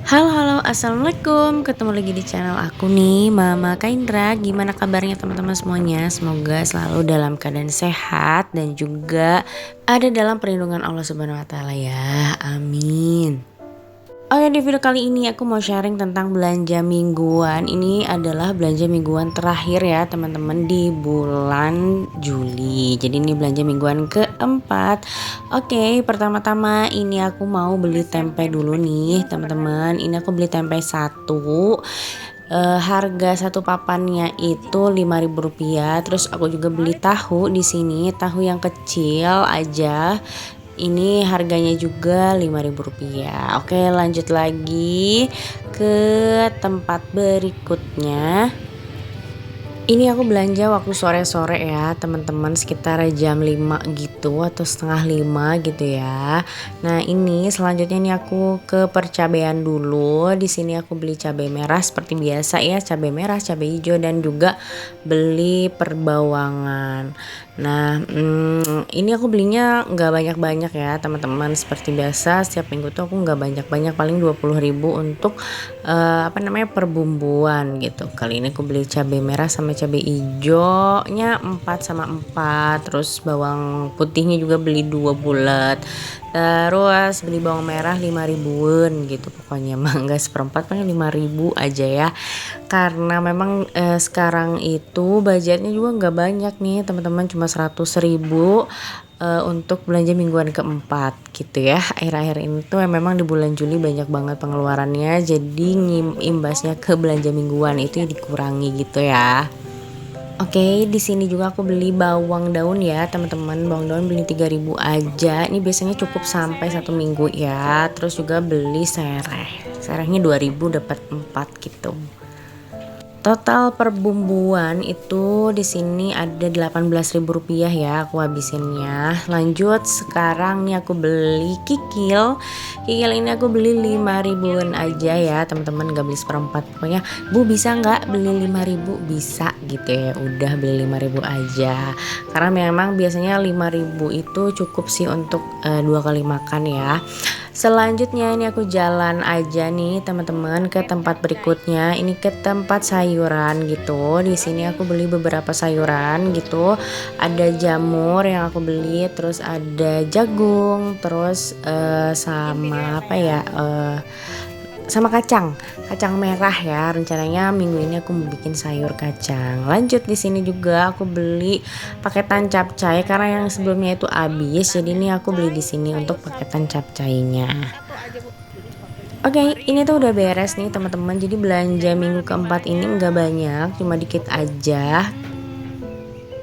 Halo halo, assalamualaikum. Ketemu lagi di channel aku nih, Mama Kaindra. Gimana kabarnya teman-teman semuanya? Semoga selalu dalam keadaan sehat dan juga ada dalam perlindungan Allah Subhanahu Wa Taala ya. Amin. Oh ya, di video kali ini aku mau sharing tentang belanja mingguan. Ini adalah belanja mingguan terakhir ya teman-teman di bulan Juli. Jadi ini belanja mingguan keempat. Oke, pertama-tama ini aku mau beli tempe dulu nih teman-teman. Ini aku beli tempe satu. Harga satu papannya itu Rp5.000. Terus aku juga beli tahu di sini, tahu yang kecil aja. Ini harganya juga Rp5.000. Oke, lanjut lagi ke tempat berikutnya. Ini aku belanja waktu sore-sore ya teman-teman, sekitar jam 5 gitu atau setengah 5 gitu ya. Nah ini selanjutnya ini aku ke percabean dulu. Di sini aku beli cabai merah seperti biasa ya, cabai merah, cabai hijau, dan juga beli perbawangan. Nah ini aku belinya nggak banyak-banyak ya teman-teman, seperti biasa setiap minggu tuh aku nggak banyak-banyak, paling 20.000 untuk perbumbuan gitu. Kali ini aku beli cabai merah sama cabai hijaunya 4 sama 4, terus bawang putihnya juga beli 2 bulat, terus beli bawang merah 5.000-an gitu, pokoknya mah enggak seperempat, paling 5.000 aja ya, karena memang sekarang itu budgetnya juga nggak banyak nih teman-teman, cuma 100.000 untuk belanja mingguan keempat gitu ya. Akhir-akhir ini tuh memang di bulan Juli banyak banget pengeluarannya, jadi imbasnya ke belanja mingguan itu dikurangi gitu ya. Oke, di sini juga aku beli bawang daun ya teman-teman. Bawang daun beli 3.000 aja. Ini biasanya cukup sampai 1 minggu ya. Terus juga beli sereh. Serehnya 2.000 dapat 4 gitu. Total perbumbuan itu di sini ada Rp18.000 ya aku habisinnya. Lanjut, sekarang nih aku beli kikil. Kikil ini aku beli 5.000-an aja ya teman-teman, gak beli seperempat. Pokoknya Bu bisa nggak beli 5.000? Bisa gitu ya. Udah beli 5.000 aja. Karena memang biasanya 5.000 itu cukup sih untuk 2 kali makan ya. Selanjutnya ini aku jalan aja nih teman-teman ke tempat berikutnya. Ini ke tempat sayuran gitu. Di sini aku beli beberapa sayuran gitu. Ada jamur yang aku beli, terus ada jagung, terus sama apa ya? Sama kacang merah ya. Rencananya minggu ini aku mau bikin sayur kacang. Lanjut, di sini juga aku beli paketan capcay karena yang sebelumnya itu habis. Jadi ini aku beli di sini untuk paketan capcaynya. Oke, ini tuh udah beres nih teman-teman. Jadi belanja minggu keempat ini nggak banyak, cuma dikit aja.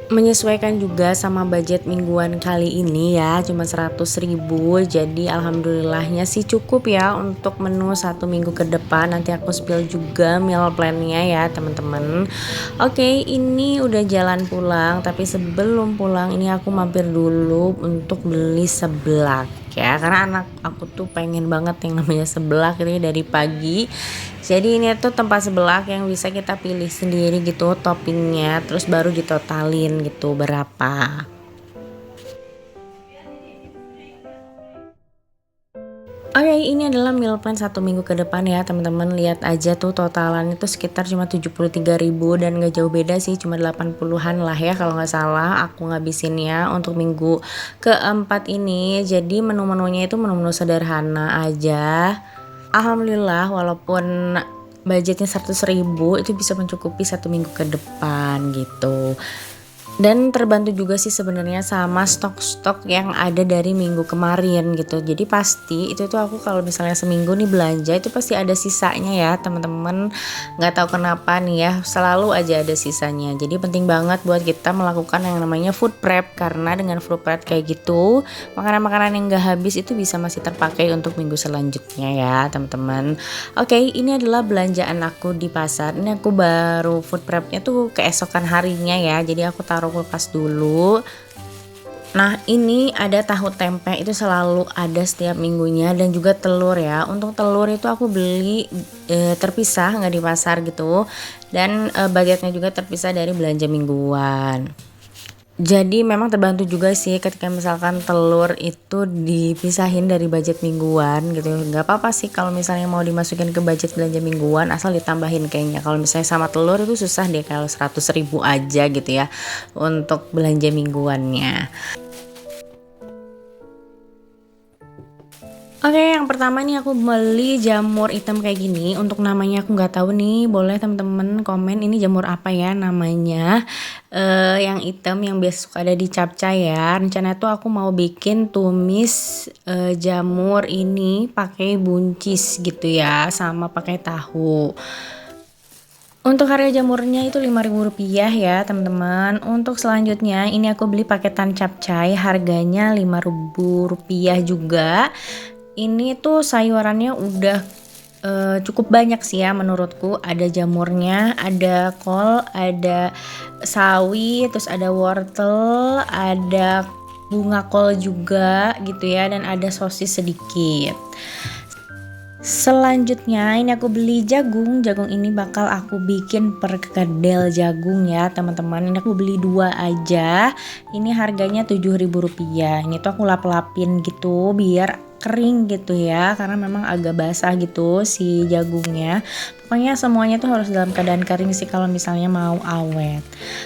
Menyesuaikan juga sama budget mingguan kali ini ya, cuma 100.000. Jadi alhamdulillahnya sih cukup ya untuk menu 1 minggu ke depan. Nanti aku spill juga meal plan-nya ya teman-teman. Oke, ini udah jalan pulang, tapi sebelum pulang ini aku mampir dulu untuk beli seblak ya, karena anak aku tuh pengen banget yang namanya seblak ini dari pagi. Jadi ini tuh tempat seblak yang bisa kita pilih sendiri gitu toppingnya, terus baru ditotalin gitu berapa. Oke, ini adalah meal plan 1 minggu ke depan ya teman-teman. Lihat aja tuh totalannya tuh sekitar cuma 73.000 dan gak jauh beda sih, cuma 80-an lah ya kalau nggak salah aku ngabisinnya untuk minggu keempat ini. Jadi menu-menunya itu menu-menu sederhana aja. Alhamdulillah walaupun budgetnya 100.000 itu bisa mencukupi 1 minggu ke depan gitu. Dan terbantu juga sih sebenarnya sama stok-stok yang ada dari minggu kemarin gitu. Jadi pasti itu tuh aku kalau misalnya seminggu nih belanja itu pasti ada sisanya ya teman-teman. Nggak tahu kenapa nih ya, selalu aja ada sisanya. Jadi penting banget buat kita melakukan yang namanya food prep, karena dengan food prep kayak gitu makanan-makanan yang nggak habis itu bisa masih terpakai untuk minggu selanjutnya ya teman-teman. Oke, ini adalah belanjaan aku di pasar. Ini aku baru food prepnya tuh keesokan harinya ya. Jadi aku taruh kulkas dulu. Nah ini ada tahu tempe, itu selalu ada setiap minggunya, dan juga telur ya. Untuk telur itu aku beli terpisah, nggak di pasar gitu, dan budgetnya juga terpisah dari belanja mingguan. Jadi memang terbantu juga sih ketika misalkan telur itu dipisahin dari budget mingguan gitu. Nggak apa-apa sih kalau misalnya mau dimasukin ke budget belanja mingguan asal ditambahin kayaknya. Kalau misalnya sama telur itu susah deh kalau 100.000 aja gitu ya untuk belanja mingguannya. Oke, yang pertama nih aku beli jamur hitam kayak gini. Untuk namanya aku nggak tahu nih, boleh temen-temen komen ini jamur apa ya namanya. Yang hitam yang biasa suka ada di capcay ya. Rencana tuh aku mau bikin tumis jamur ini pakai buncis gitu ya, sama pakai tahu. Untuk harga jamurnya itu Rp5.000 ya teman-teman. Untuk selanjutnya ini aku beli paketan capcay, harganya Rp5.000 juga. Ini tuh sayurannya udah cukup banyak sih ya menurutku. Ada jamurnya, ada kol, ada sawi, terus ada wortel, ada bunga kol juga gitu ya, dan ada sosis sedikit. Selanjutnya ini aku beli jagung. Jagung ini bakal aku bikin perkedel jagung ya teman-teman. Ini aku beli 2 aja. Ini harganya Rp7.000. Ini tuh aku lap-lapin gitu biar kering gitu ya, karena memang agak basah gitu si jagungnya. Pokoknya semuanya tuh harus dalam keadaan kering sih kalau misalnya mau awet.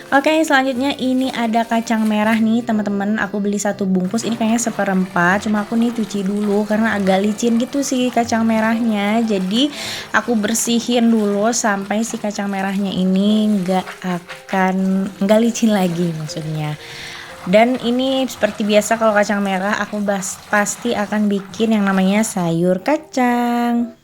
Oke, selanjutnya ini ada kacang merah nih teman-teman. Aku beli 1 bungkus, ini kayaknya 1/4. Cuma aku nih cuci dulu karena agak licin gitu sih kacang merahnya. Jadi aku bersihin dulu sampai si kacang merahnya ini nggak licin lagi maksudnya. Dan ini seperti biasa kalau kacang merah aku pasti akan bikin yang namanya sayur kacang.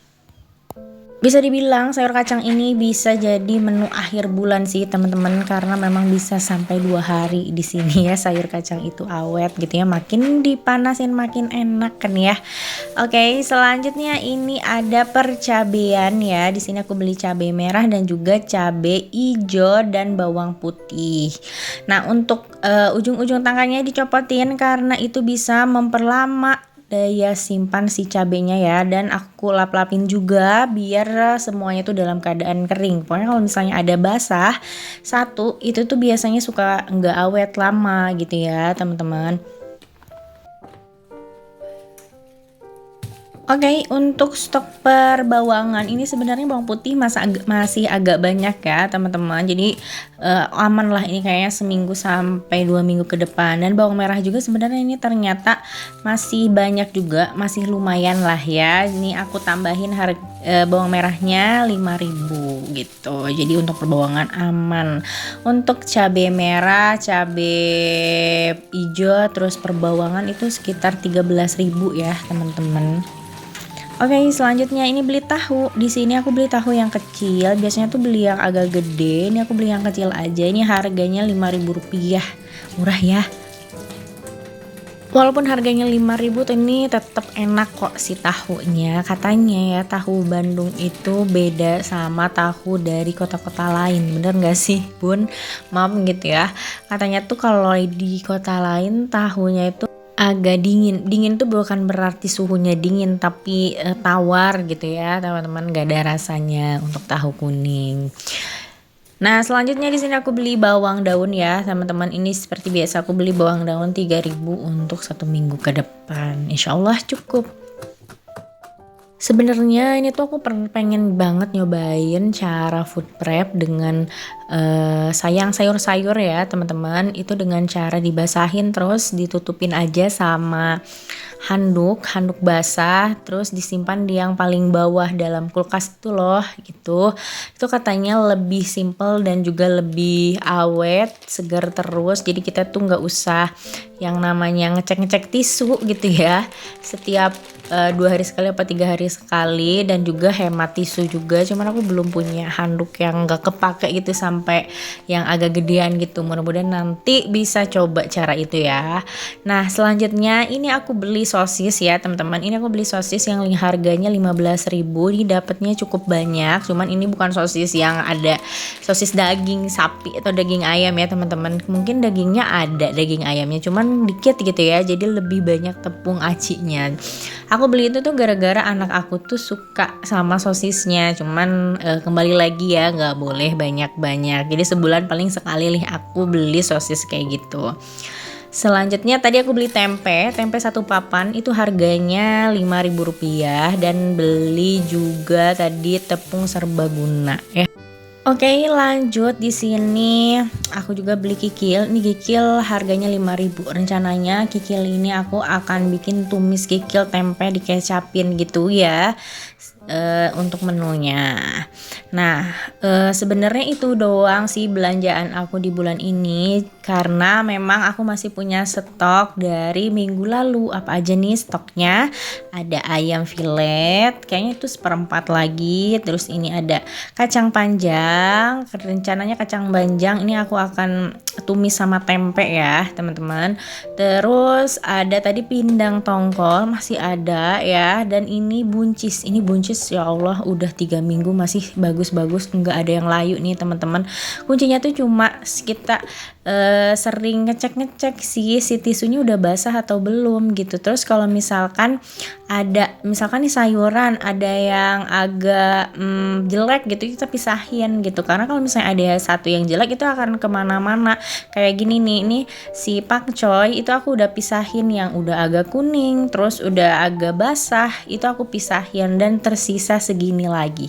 Bisa dibilang sayur kacang ini bisa jadi menu akhir bulan sih teman-teman, karena memang bisa sampai 2 hari di sini ya sayur kacang itu awet gitu ya, makin dipanasin makin enak kan ya. Oke, selanjutnya ini ada percabean ya. Di sini aku beli cabai merah dan juga cabai hijau dan bawang putih. Nah, untuk ujung-ujung tangannya dicopotin karena itu bisa memperlama daya simpan si cabenya ya, dan aku lap-lapin juga biar semuanya tuh dalam keadaan kering. Pokoknya kalau misalnya ada basah satu itu tuh biasanya suka nggak awet lama gitu ya teman-teman. Oke, untuk stok perbawangan ini sebenarnya bawang putih masih agak banyak ya teman-teman. Jadi aman lah ini kayaknya seminggu sampai 2 minggu ke depan. Dan bawang merah juga sebenarnya ini ternyata masih banyak juga, masih lumayan lah ya. Ini aku tambahin bawang merahnya 5.000 gitu. Jadi untuk perbawangan aman. Untuk cabai merah, cabai hijau, terus perbawangan itu sekitar 13.000 ya teman-teman. Oke, selanjutnya ini beli tahu. Di sini aku beli tahu yang kecil. Biasanya tuh beli yang agak gede. Ini aku beli yang kecil aja. Ini harganya Rp5.000. Murah ya. Walaupun harganya 5.000 tuh ini tetap enak kok si tahunya. Katanya ya tahu Bandung itu beda sama tahu dari kota-kota lain. Bener gak sih Bun? Maaf gitu ya. Katanya tuh kalau di kota lain tahunya itu agak dingin tuh bukan berarti suhunya dingin, tapi tawar gitu ya teman-teman, gak ada rasanya untuk tahu kuning. Nah, selanjutnya di sini aku beli bawang daun ya teman-teman. Ini seperti biasa aku beli bawang daun 3.000 untuk 1 minggu ke depan. Insya Allah cukup. Sebenarnya ini tuh aku pengen banget nyobain cara food prep dengan sayur-sayur ya teman-teman. Itu dengan cara dibasahin terus ditutupin aja sama handuk basah, terus disimpan di yang paling bawah dalam kulkas itu loh gitu. Itu katanya lebih simple dan juga lebih awet, segar terus. Jadi kita tuh nggak usah yang namanya ngecek tisu gitu ya setiap 2 hari sekali apa 3 hari sekali, dan juga hemat tisu juga. Cuman aku belum punya handuk yang nggak kepake gitu sampai yang agak gedean gitu. Mudah-mudahan nanti bisa coba cara itu ya. Nah, selanjutnya ini aku beli sosis ya teman-teman. Ini aku beli sosis yang harganya 15.000. Ini dapatnya cukup banyak. Cuman ini bukan sosis yang ada sosis daging sapi atau daging ayam ya teman-teman. Mungkin dagingnya ada daging ayamnya, cuman dikit gitu ya. Jadi lebih banyak tepung acinya. Aku beli itu tuh gara-gara anak aku tuh suka sama sosisnya. Cuman kembali lagi ya, nggak boleh banyak-banyak. Jadi sebulan paling sekali nih aku beli sosis kayak gitu. Selanjutnya tadi aku beli tempe satu papan itu harganya Rp5.000 dan beli juga tadi tepung serbaguna ya. Oke, lanjut di sini aku juga beli kikil. Ini kikil harganya 5.000. Rencananya kikil ini aku akan bikin tumis kikil tempe dikecapin gitu ya. Untuk menunya. Nah, sebenarnya itu doang sih belanjaan aku di bulan ini karena memang aku masih punya stok dari minggu lalu. Apa aja nih stoknya? Ada ayam filet, kayaknya itu 1/4 lagi. Terus ini ada kacang panjang, rencananya kacang panjang ini aku akan tumis sama tempe ya teman-teman. Terus ada tadi pindang tongkol masih ada ya, dan ini buncis ya Allah udah 3 minggu masih bagus-bagus, nggak ada yang layu nih teman-teman. Kuncinya tuh cuma kita sering ngecek sih si tisunya udah basah atau belum gitu. Terus kalau misalkan nih sayuran ada yang agak jelek gitu, kita pisahin gitu, karena kalau misalnya ada satu yang jelek itu akan kemana-mana. Kayak gini nih, ini si pakcoy itu aku udah pisahin, yang udah agak kuning terus udah agak basah itu aku pisahin dan tersisa segini lagi.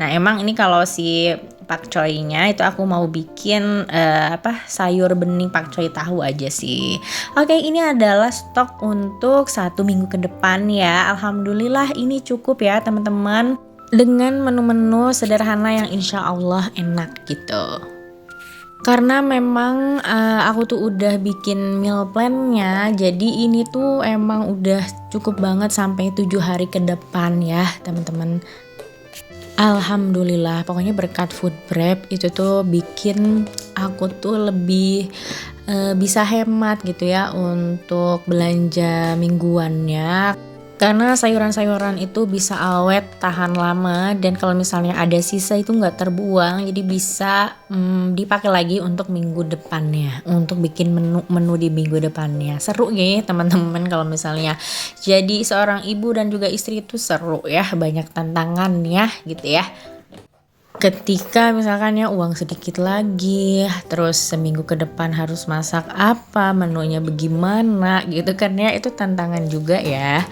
Nah emang ini kalau si pakcoynya itu aku mau bikin sayur bening pakcoy tahu aja sih. Oke, ini adalah stok untuk 1 minggu ke depan ya. Alhamdulillah ini cukup ya teman-teman, dengan menu-menu sederhana yang insya Allah enak gitu. Karena memang aku tuh udah bikin meal plan-nya, jadi ini tuh emang udah cukup banget sampai 7 hari ke depan ya teman-teman. Alhamdulillah, pokoknya berkat food prep itu tuh bikin aku tuh lebih bisa hemat gitu ya untuk belanja mingguannya. Karena sayuran-sayuran itu bisa awet, tahan lama, dan kalau misalnya ada sisa itu nggak terbuang, jadi bisa dipakai lagi untuk minggu depannya, untuk bikin menu di minggu depannya. Seru ya teman-teman, kalau misalnya jadi seorang ibu dan juga istri itu seru ya, banyak tantangan ya gitu ya. Ketika misalkan ya uang sedikit lagi, terus seminggu ke depan harus masak apa, menunya bagaimana gitu kan ya, itu tantangan juga ya.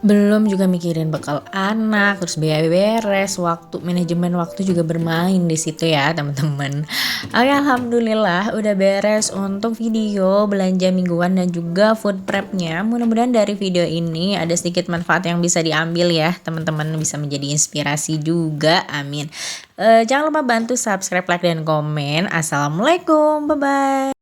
Belum juga mikirin bekal anak, terus biaya beres, manajemen waktu juga bermain di situ ya teman-teman. Oke, alhamdulillah udah beres untuk video belanja mingguan dan juga food prepnya. Mudah-mudahan dari video ini ada sedikit manfaat yang bisa diambil ya teman-teman, bisa menjadi inspirasi juga, amin. Jangan lupa bantu subscribe, like, dan komen. Assalamualaikum, bye bye.